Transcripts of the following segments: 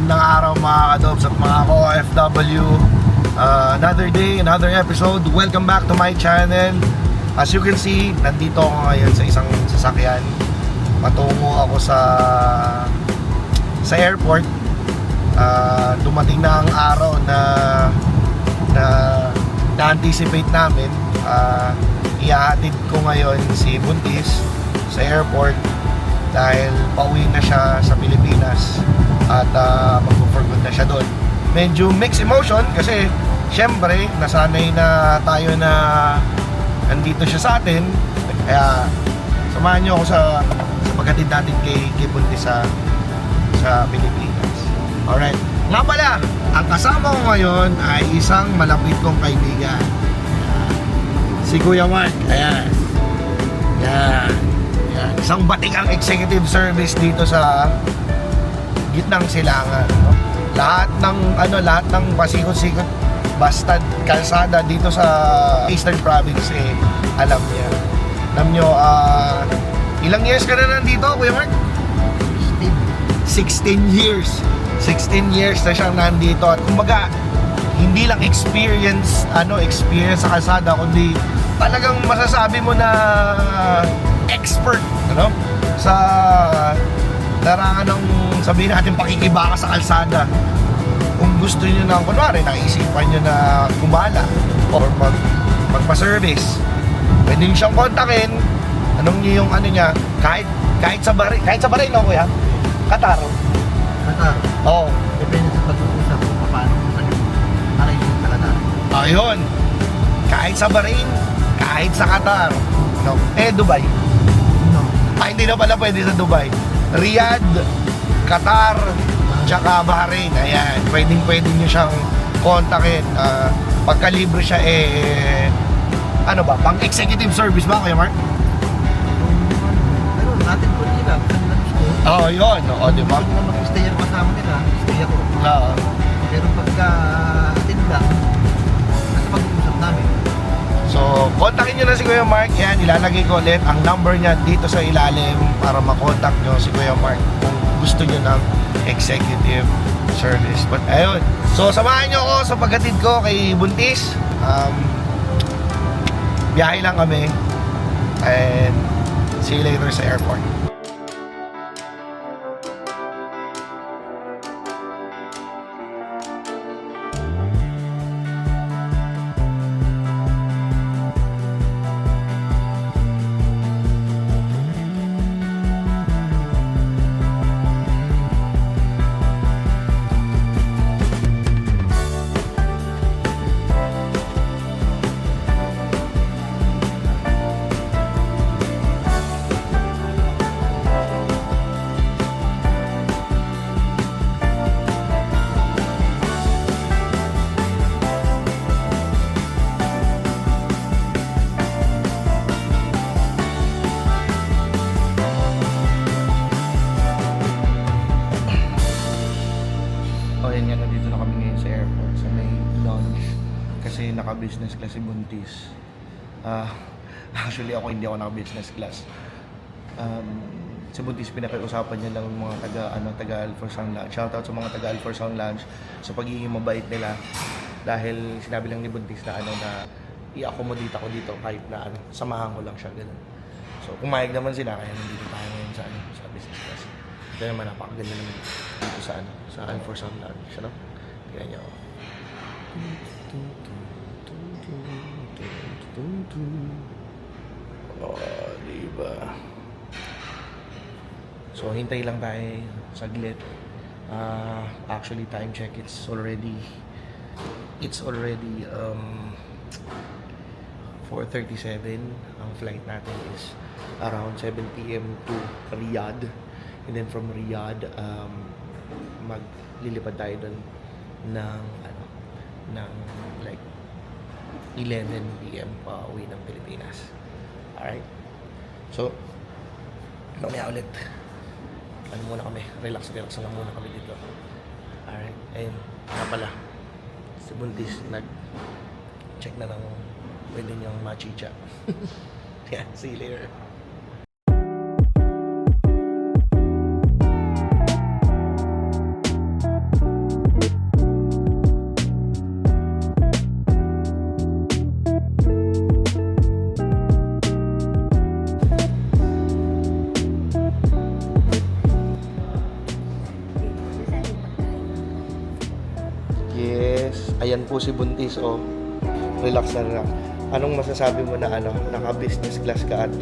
Magandang araw mga kadobs at mga OFW. Another day, another episode. Welcome back to my channel. As you can see, nandito ako ngayon sa isang sasakyan. Patungo ako sa airport. Dumating na ang araw na na-anticipate namin. Ihahatid ko ngayon si Buntis sa airport dahil pauwi na siya sa Pilipinas at magpo-for good na siya doon. Medyo mixed emotion kasi syempre nasanay na tayo na nandito siya sa atin, kaya samahan niyo ako sa paghatid natin kay Buntis sa Pilipinas. Alright, nga pala, ang kasama ko ngayon ay isang malapit kong kaibigan, si Kuya Mark. Ayan. Isang batikang executive service dito sa gitnang silangan, no? Lahat ng pasikot-sikot basta kalsada dito sa Eastern Province alam niya. Alam niyo, ilang years ka na nandito, Kuya Mark? 16 years. 16 years na siyang nandito at kumbaga hindi lang experience sa kalsada, kundi talagang masasabi mo na expert sa larangan ng, sabihin natin, pakikibaka sa kalsada. Kung gusto niyo na, kunwari naisipan niyo na gumala or magpa-service, pwede niyo siyang kontakin. Anong niyo yung niya, kahit sa Bahrain, no, Kuya? Qatar. Oo. Depende sa pag-uusap kung paano arrangement sa Qatar. Ayun. Kahit sa Bahrain, kahit sa Qatar. No. Dubai. No. Hindi na pala pwede sa Dubai. Riyadh, Qatar, tsaka Bahrain. Ayan, pwedeng nyo siyang kontakin. Pagka-libre siya pang executive service ba, Kuya Mark? Pero natin po nila, kung gusto. Oo, yun. O, di ba? Kung mag-stay ako kasama nila, stay ako. Oo. Pero pagka-attend lang, nasa pag-uusap namin. So, kontakin nyo na si Kuya Mark. Yan, ilalagay ko ulit ang number niya dito sa ilalim para makontak nyo si Kuya Mark kung gusto nyo ng executive service. But ayun, so samahan nyo ako sa paghatid ko kay Buntis. Biyahe lang kami and see you later sa airport. Nandito na kami ngayon sa airport sa may lounge kasi naka-business class si Buntis. Actually hindi ako naka-business class. Si Buntis, pinakiusapan niya lang mga taga Alfor Sound Lounge. Shoutout sa mga taga Alfor Sound Lounge sa pagiging mabait nila, dahil sinabi lang ni Buntis na na i-accommodate ako dito kahit na samahan ko lang siya, ganun. So pumayag naman sila, kaya nandito tayo ngayon sa business class. Ito naman, napakaganda naman dito sa Alfor Sound Lounge, ano? Tingnan niyo. Oh, diba? So, hintay lang tayo saglit. Actually, time check, it's already 4:37. Ang flight natin is around 7 PM to Riyadh. And then from Riyadh, maglilipad tayo doon ng like 11 PM pa uwi ng Pilipinas. Alright? So, mamaya ulit. Muna kami. Relax lang muna kami dito. Alright? Ayun. Nga pala, si Buntis nag-check na ng pwede niyang machicha. Yeah, see you later. Ayan po si Buntis, oh. Relax na relax. Anong masasabi mo na naka-business class ka at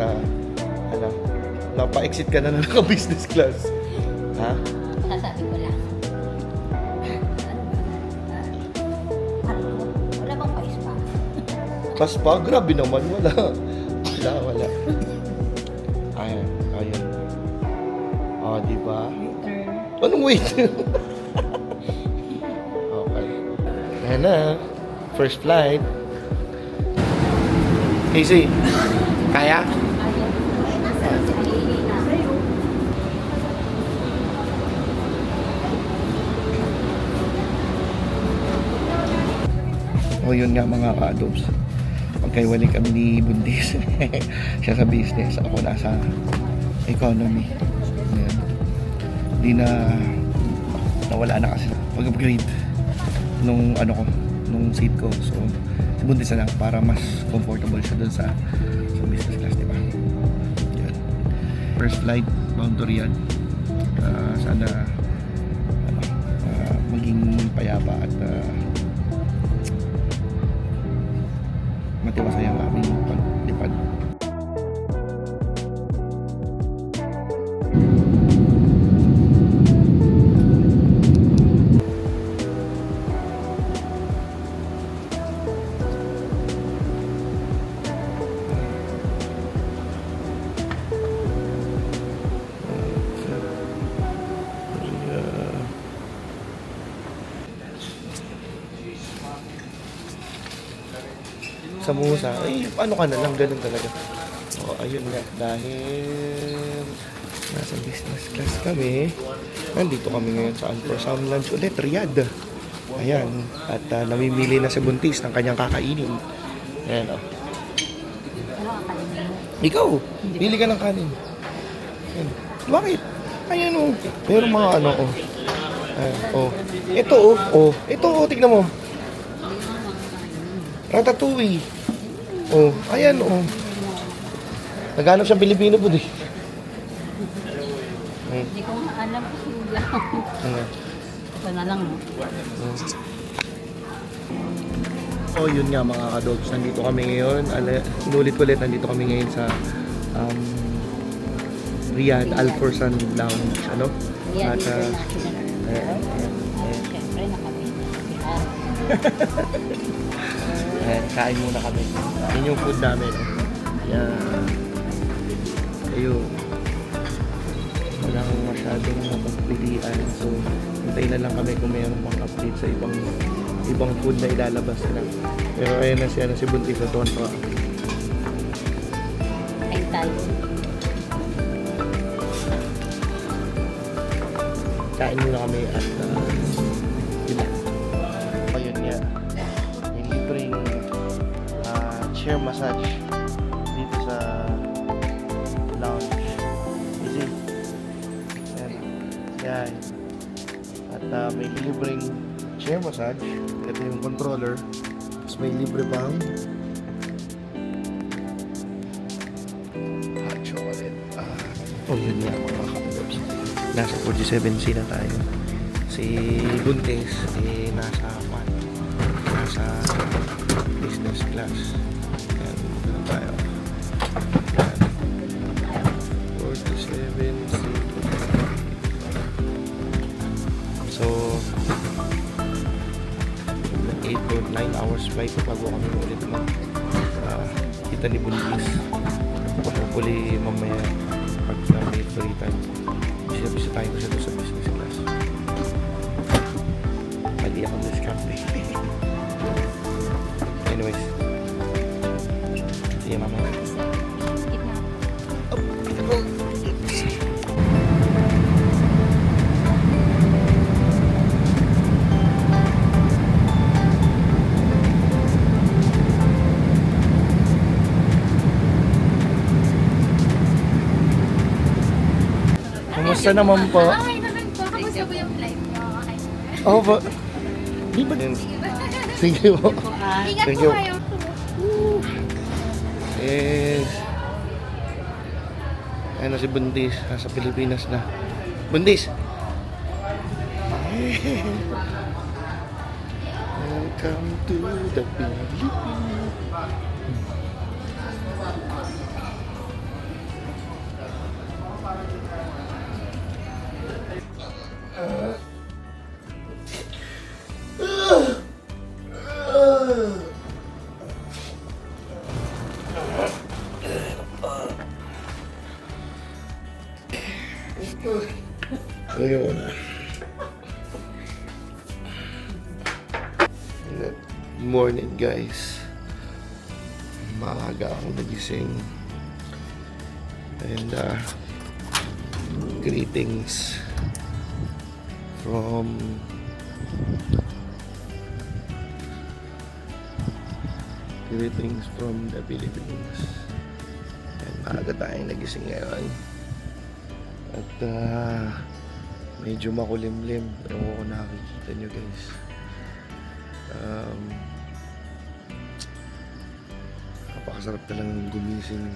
napa-exit ka na naka-business class? Ha? Sasabi ko lang. Wala bang pais pa? Pas pa? Grabe naman. Wala. Ayan. Oh, di ba? Anong wait? Okay. Ayan na. First flight. Easy. Kaya? O yun nga mga ka-adobs. Magkaiwalay kami ni Buntis. Siya sa business, ako nasa economy. Ayan. Di nawala na kasi pag-upgrade nung nung seat ko. So, si Buntis na lang para mas comfortable siya dun sa business class, di ba? Yan. First flight, bound to Riyadh. Sana maging payapa at matiwasay ang aming paglipad. Sa Musa, ano ka na lang, ganun talaga. O, ayun nga, dahil nasa business class kami, nandito kami ngayon sa for some lunch ulit, Riyadh. Ayan, at namimili na si Buntis ng kanyang kakainin. Ayan, o. Ikaw, pili ka ng kanin. Ayan. Bakit? Ayan, o. Pero mga o. Ayan, o. Ito, tignan mo. Ratatouille. Oh, ayan oh. Naghanap siyang Pilipino po eh. Hindi ko nga alam kasi lang. Ito na lang. Oh, yun nga mga ka-dogs. Nandito kami ngayon. Inulit ulit, nandito kami ngayon sa Riyadh Al Fursan Lounge. Yan, At, international. Siyempre, nakabili. kain muna kami. Yun yung food namin. Yan. Ayun. Walang masyadong mapagpilian. So, hintayin na lang kami kung mayroong pang update sa ibang food na ilalabas na. Pero ayun na si Buntis na tuwan pa. Kain tayo. Kain muna kami at diba? Ayun nga. Yung libreng chair massage dito sa lounge. Easy. Yan. At may libreng chair massage. Ito yung controller. Tapos may libre pang hot chocolate. Oh, yun nga mga ka-adobs. Nasa 47C na tayo. Si Buntis nasa business class. Yan, dito tayo. Yan. 47C. So, 8.9 hours flight bago kami ulit kita ni Buntis. Hopefully mamaya pag may free time bisa tayo kasi doon sa business class. Mali ako discount eh. Anyways, see you mamaya. Kamusta naman po? Okay naman po. Kamusta po yung flight niyo? Okay. Oo po. Di ba din? Sige po. Ingat Thank po you. kayo. Yes. Ayan na si Buntis. Nasa Pilipinas na. Buntis! Welcome to the Philippines. Ayun na. Good morning guys. Maaga akong nagising. And greetings from the Philippines. And maaga tayong nagising ngayon. At medyo makulimlim. Ewan ko kung nakikita nyo guys. Napakasarap talagang gumising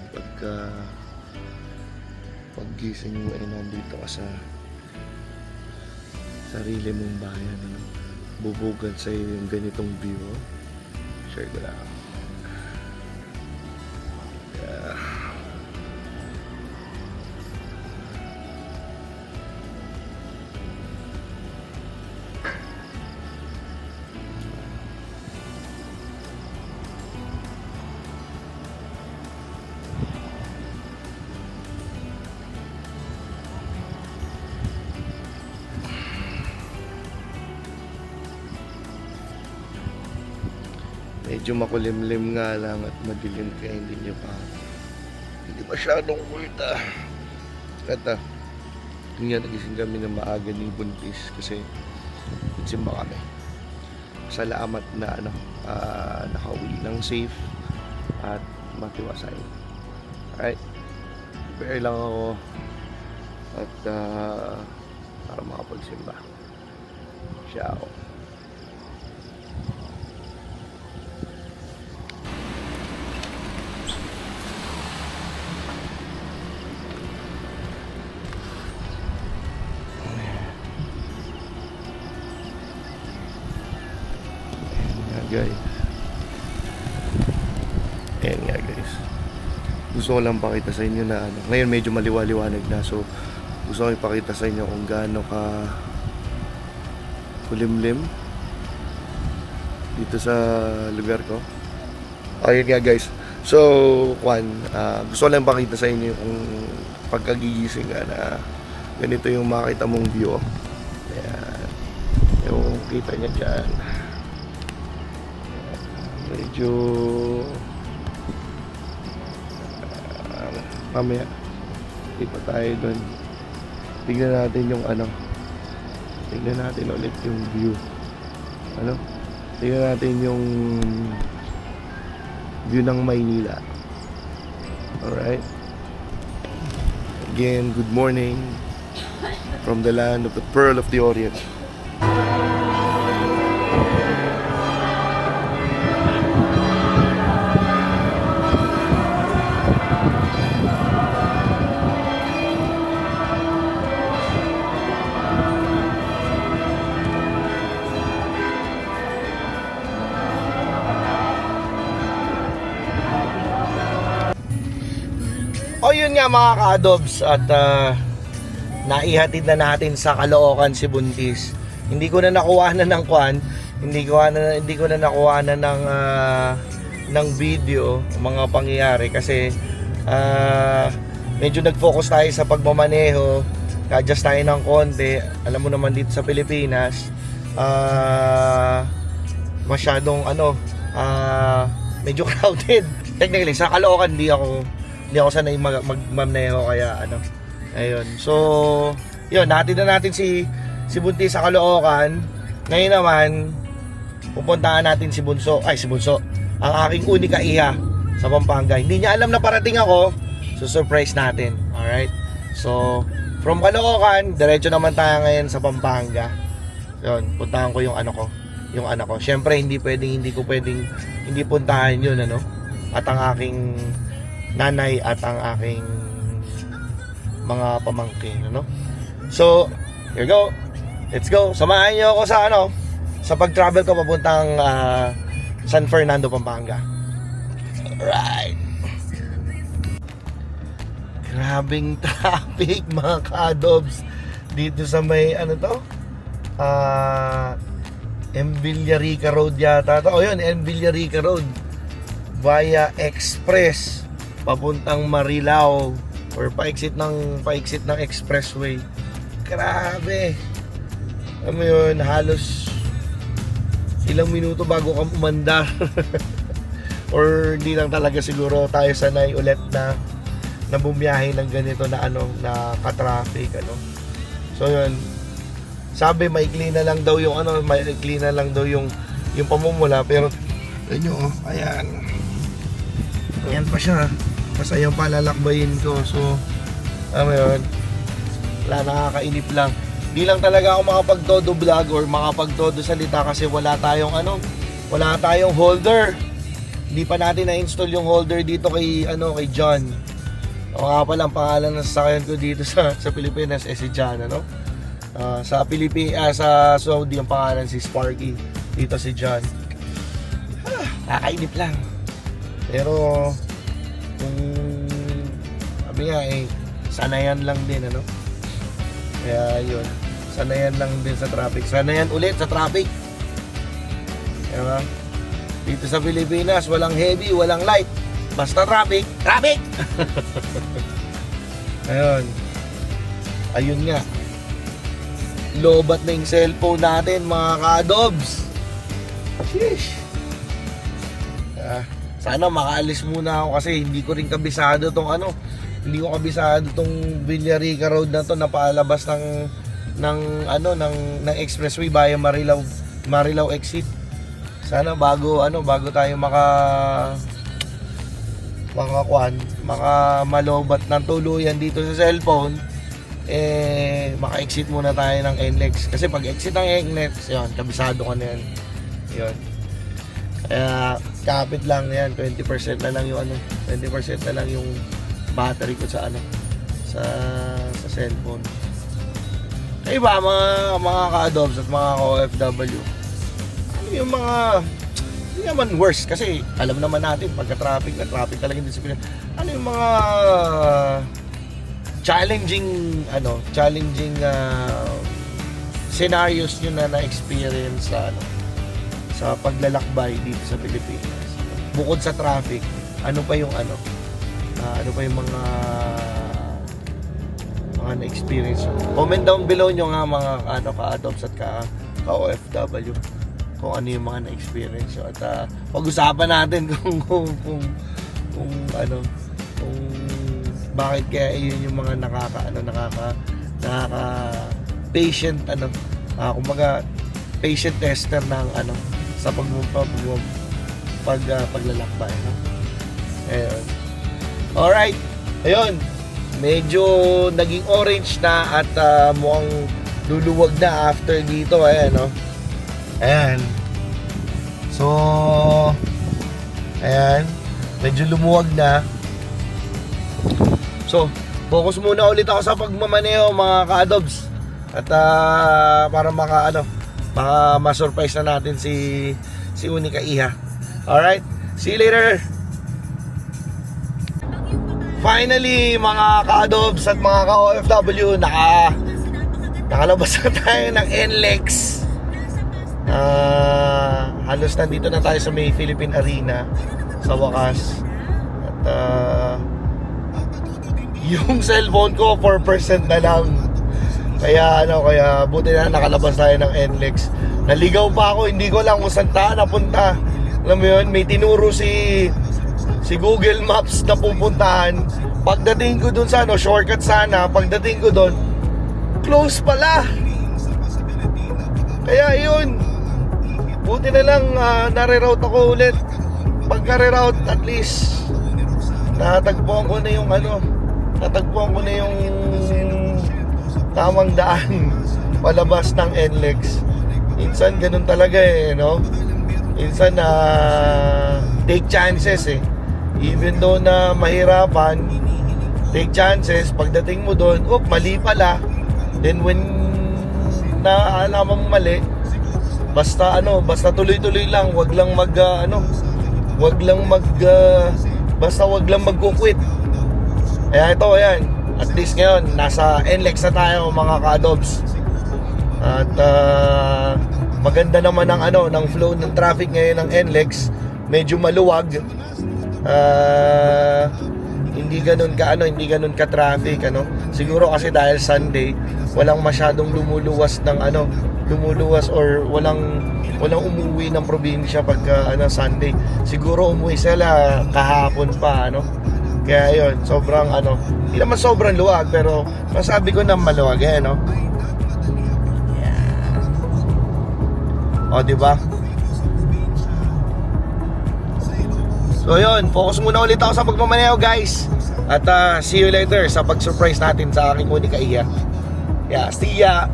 paggising mo ay nandito ka sa sarili mong bayan, ano? Bubugan sa iyo yung ganitong view. Share ko lang. Medyo makulimlim nga lang at madilim kaya hindi masyadong kulta. At yun nga, nagising kami ng maaga ni Buntis kasi simba kami. Salamat na nakauwi ng safe at matiwasay. Alright, prepare lang ako at para makapagsimba. Ciao. Guys, ayan nga guys, gusto ko lang pakita sa inyo na ngayon medyo maliwaliwanag na, so gusto ko ipakita sa inyo kung gaano ka kulimlim dito sa lugar ko. Ayan nga guys, so gusto ko lang pakita sa inyo kung pagkagigising nga na ganito yung makita mong view. Ayan, yung kita niya dyan, medyo mamaya ipa tayo doon, tignan natin yung tignan natin ulit yung view, tignan natin yung view ng Maynila. Alright, again, good morning from the land of the Pearl of the Orient. O yun nga mga ka-adobs, at naihatid na natin sa Caloocan si Buntis. Hindi ko na nakuha na ng hindi ko na nakuha na ng video mga pangyayari kasi medyo nag-focus tayo sa pagmamaneho, ka-adjust tayo ng konti. Alam mo naman dito sa Pilipinas, masyadong medyo crowded. Technically sa Caloocan hindi ako sanay magmaneho, kaya ayun. So yun, natin na natin si Buntis sa Caloocan. Ngayon naman pupuntahan natin si Bunso, ang aking unika iha sa Pampanga. Hindi niya alam na parating ako, so surprise natin. Alright, so from Caloocan diretso naman tayo ngayon sa Pampanga. Yun, puntahan ko yung anak ko. Syempre hindi ko pwedeng hindi puntahan yun, at ang aking nanay at ang aking mga pamangkin, So, here go. Let's go. Samahan niyo ako sa sa pag-travel ko papuntang San Fernando, Pampanga. Alright. Grabing traffic mga ka-adobs dito sa may ano to? M. Villarica Road yata to. O yun, M. Villarica Road via express papuntang Marilao or paiksit ng expressway. Grabe. Alam mo yun, halos ilang minuto bago ka umandar. Or hindi lang talaga siguro tayo sanay ulit na bumiyahe ng ganito na na ka-traffic So yun, sabi maikli na lang daw yung yung pamumula, pero ayun nyo, ayan pa siya, tapos ayun pa lalakbayin ko. So alam mo yun, nakakainip lang. Di lang talaga ako makapag-todo vlog or makapag-todo salita kasi wala tayong holder. Hindi pa natin na-install yung holder dito kay John. O nga pala, ang pangalan ng sasakyan ko dito sa Pilipinas si John, sa Saudi ang pangalan si Sparky, dito si John. Nakakainip lang. Pero kung sabi nga sanayan lang din Kaya yun, sanayan lang din sa traffic. Sanayan ulit sa traffic. Diba? Dito sa Pilipinas, walang heavy, walang light. Basta traffic. Ayun nga. Lobat na yung cellphone natin, mga ka-adobs. Sheesh. Sana makaalis muna ako kasi hindi ko rin kabisado tong Villarica Road na to na paalabas ng expressway via Marilao exit. Sana bago tayo malobat ng tuluyan dito sa cellphone, maka-exit muna tayo ng NLEX. Kasi pag exit ng NLEX, yun, kabisado ka na yan. Yun. Kaya kapit lang yan, 20% na lang yung 20% na lang yung battery ko sa cellphone. Kaya ba mga ka-adobs at mga OFW, yung mga hindi naman worse kasi alam naman natin pagka traffic talaga yung disiplina. Yung mga challenging scenarios nyo na-experience sa paglalakbay dito sa Pilipinas. Bukod sa traffic, ano pa yung mga na-experience nyo? Comment down below nyo nga mga ka-adobs at ka-OFW kung ano yung mga na-experience nyo. At pag-usapan natin kung bakit kaya yun yung mga patient kumbaga patient tester ng sa paglalakbay. Ayun. Alright. Ayun. Medyo naging orange na at mukhang luluwag na after dito. Ayan. So ayan, medyo lumuwag na. So, focus muna ulit ako sa pagmamaneho mga ka-adobs. At para ma-surprise na natin si Unika Iha. Alright, see you later. Finally mga ka-adobs at mga ka-OFW, nakalabas na tayo ng NLEX. Halos nandito na tayo sa may Philippine Arena sa wakas. At yung cellphone ko 4% na lang. Kaya buti na nakalabas tayo ng NLEX. Naligaw pa ako, hindi ko lang kung saan tayo napunta. Alam mo yun, may tinuro si Google Maps na pupuntahan. Pagdating ko dun sa shortcut sana, pagdating ko dun, close pala. Kaya yun, buti na lang nare-route ako ulit. Pagka-reroute, at least natagpuan ko na yung tamang daan palabas ng NLEX. Minsan ganun talaga minsan take chances even though na mahirapan, take chances. Pagdating mo doon, mali pala. Then when naalaman mo mali, Basta basta tuloy-tuloy lang, wag lang basta wag lang magkukwit. Kaya ito, ayan, at least ngayon nasa NLEX na tayo mga ka-adobs. At maganda naman ng flow ng traffic ngayon ng NLEX, medyo maluwag. Hindi ganun ka traffic Siguro kasi dahil Sunday, walang masyadong lumuluwas or walang umuwi ng probinsya pagka Sunday. Siguro umuwi sila kahapon pa Kaya yun, sobrang hindi naman sobrang luwag, pero masabi ko na maluwag Yeah. O, di ba? So yun, focus muna ulit ako sa pagmamaneho, guys. At see you later sa pag-surprise natin sa aking Monica Iya. Yeah, see ya!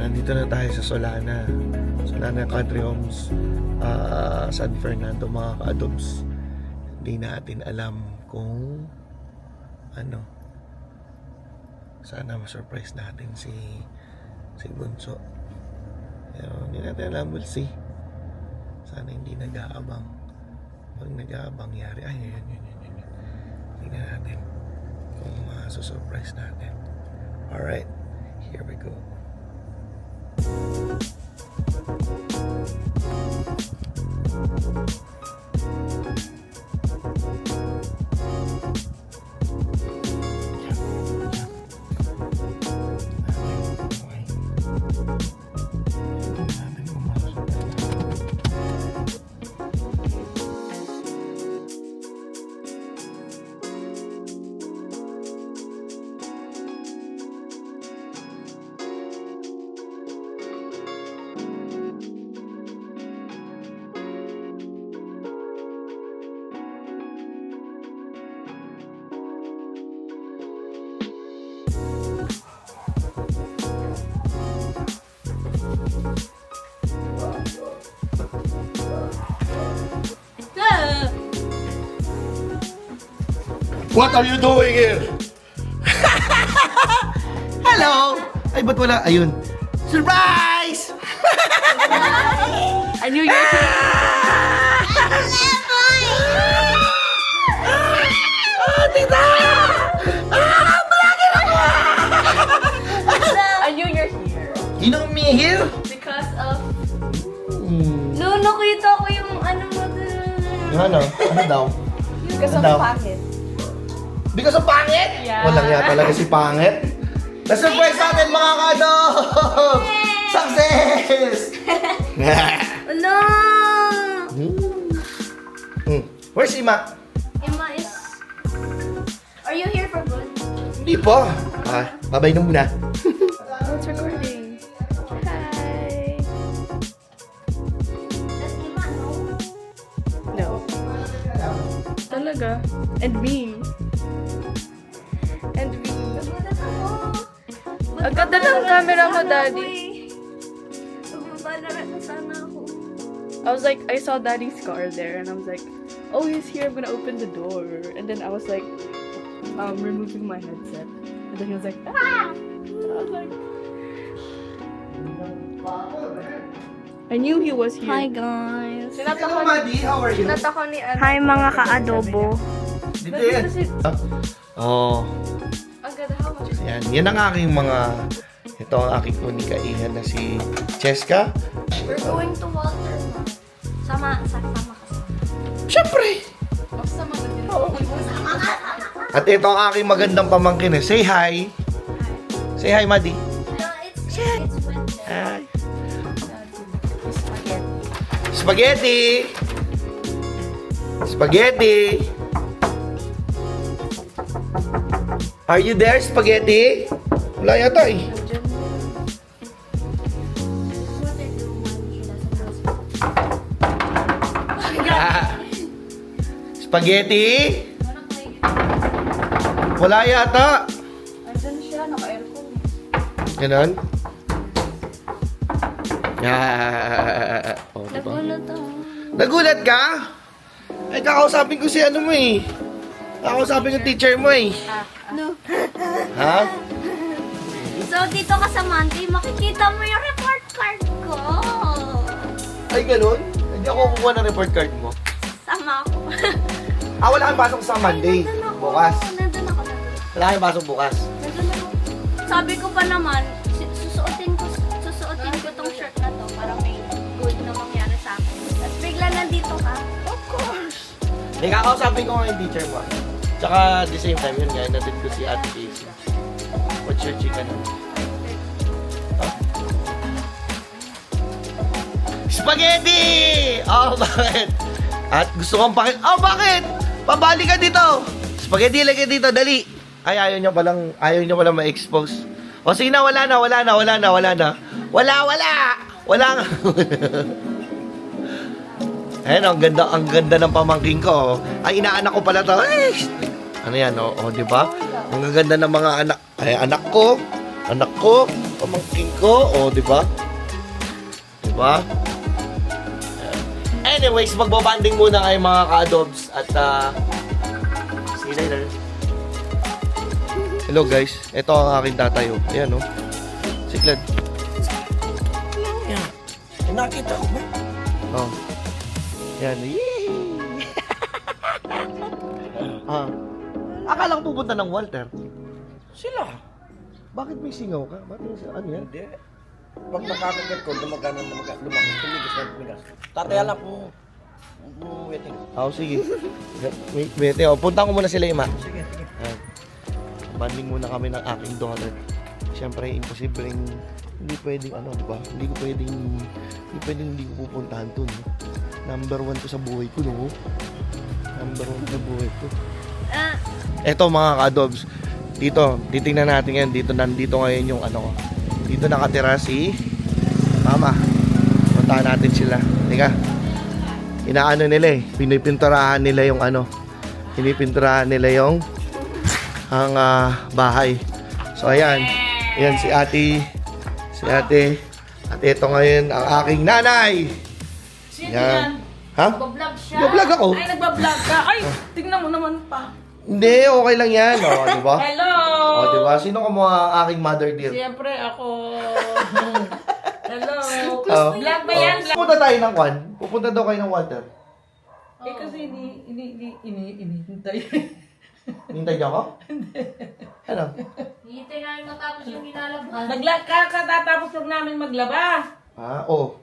Nandito na tayo sa Solana Country Homes, San Fernando, mga ka-adobs. Hindi natin alam kung sana ma-surprise natin si Bunso. Pero hindi natin alam, we'll see. Sana hindi nag-aabang. Pag nag-aabang yari, yun. Tingnan natin kung surprise natin. Alright, here we go. What are you doing here? Hello! Ay, ba't wala? Ayun. Surprise! I knew you were here. Tita! I knew you're here. You know me here? Because of... No, nakita ko yung mo dun. Ano daw? Because of Ano? Pangit. Because of pangit? Yeah. Walang nga talaga si pangit. Na-surprise natin mga ka-adobs! Success! No! Where's Ima? Emma is... Are you here for good? Hindi pa. Babay na muna. Oh, it's recording. Hi. Does Emma know? No. Talaga. And me. And me. Nagulat ako. Ang ganda ng camera mo, Daddy. Magbabalara na sana ako. I was like, I saw Daddy's car there, and I was like, oh, he's here, I'm gonna open the door. And then I was like, removing my headset. And then he was like, ah! And I was like, I knew he was here. Hi guys. Hello, Maddie. How are you? Sinat ako ni Ano. Hi mga ka-adobo. Dito yan. Oh. Ang ganda, how much is it? Yan ang aking mga... Ito ang aking Monica Iha na si Cheska. We're going to Walter na. Sama ka. Siyempre! Basta maganda. At ito ang aking magandang pamangkin. Say hi. Say hi, Maddie. No, it's Wednesday. Hi. Spaghetti! Spaghetti! Are you there, Spaghetti? Wala yata eh. What they do when he doesn't know. Spaghetti? Wala yata. Andyan siya, naka-aircon. Ganon? Oh, diba? Nagulat ako. Nagulat ka? Ay, kakausapin ko si ano mo eh. Kakausapin ko teacher mo eh. No. Ha? So, dito ka sa Monday, makikita mo yung report card ko. Ay, ganun? Hindi ako kukuha ng report card mo. Sama ako. Wala kang pasok sa Monday. Nandun ako. Bukas. Nandun ako. Wala kang pasok bukas. Nandun ako. Sabi ko pa naman, susuotin ko tong shirt na to para may good na mangyari sa akin. At bigla nandito ka. Of course. Hindi, kakausapin ko nga yung teacher mo. Tsaka at the same time, yun nga, natin ko si Ate Casey. What's your chika na? Spaghetti! Oh, bakit? At gusto kong oh, bakit? Pabali ka dito! Spaghetti, lagay dito, dali! Ay, ayaw nyo palang ma-expose. O, sige na, wala na. Wala! Wala nga! Ayun, ang ganda ng pamangking ko. Ay, inaanak ko pala to. Ay, ano yan, di ba? Ang ganda ng mga anak. Ay, anak ko, pamangking ko, di ba? Di ba? Anyways, magbabanding muna kayo mga ka-adobs at see you later. Hello guys, ito ang aking tatayo. Ayan Siklad. Yan. Nakita ko ba? Oh. Yan. Akala ko pupunta ng Walter. Sila. Bakit may singaw ka? Bakit may ano yan? Hindi. Pag nakakagat ko, lumakas, tumigas na tumigas. Tataya lang po. Waiting. Sige. Wait, punta ko muna sila, Ima. Sige. Banding muna kami ng aking daughter. Siyempre, imposible hindi pwedeng diba? Hindi pwedeng hindi ko pupuntahan to, no? Number 1 to sa buhay ko, no? Number 1 sa buhay ko. Eto mga ka-adobs, dito, titingnan natin yan. Nandito ngayon yung ko. Dito nakatira si Mama. Puntahan natin sila. Teka. Inaano nila pinipinturahan nila yung pinipinturahan nila yung ang bahay. So ayan. Ayan si ate. At ito ngayon ang aking nanay. Yan. Ha? Nagbablog siya. Nagbablog ako. Ay, nagbablog ka. Ay, tingnan mo naman pa. Hindi, okay lang yan. Di ba? Hello! Di ba? Sino ka mo ang aking mother dear? Siyempre ako. Hello. Oh. Vlog ba yan? Vlog. Pupunta tayo ng Kwan. Pupunta daw kayo ng Walter. Eh kasi inihintay. Hintay niyo ako? Ano? Hintay namin matapos yung ginalabas. Katatapos lang namin maglaba. Oo.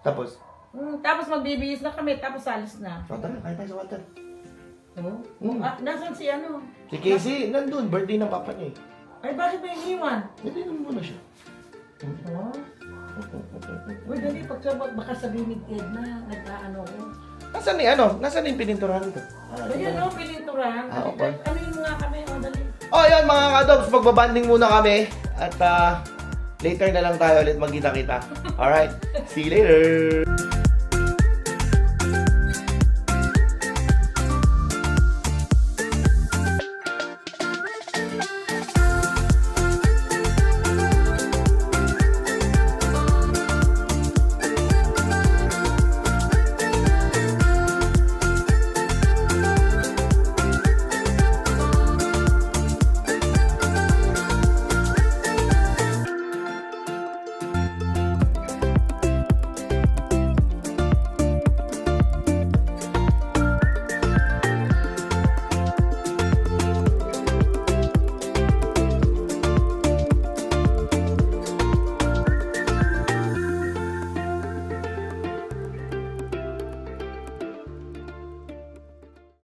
Tapos? Tapos magbibihis na kami, tapos alis na. Tara, kain tayo sa Walter. Nasaan si Si Casey, nandun. Birthday ng papa niya Ay, bakit may iniwan? Hindi naman muna siya. Uy, dali, pagsabot, baka sabihin ni Ted na nag-aano ko. Nasaan yung pininturahan dito? Ayan pininturahan. Okay. Ano yung mga kami, dali. Yun mga ka-dogs, magbabanding muna kami. At later na lang tayo ulit magkita-kita. Alright, see you later!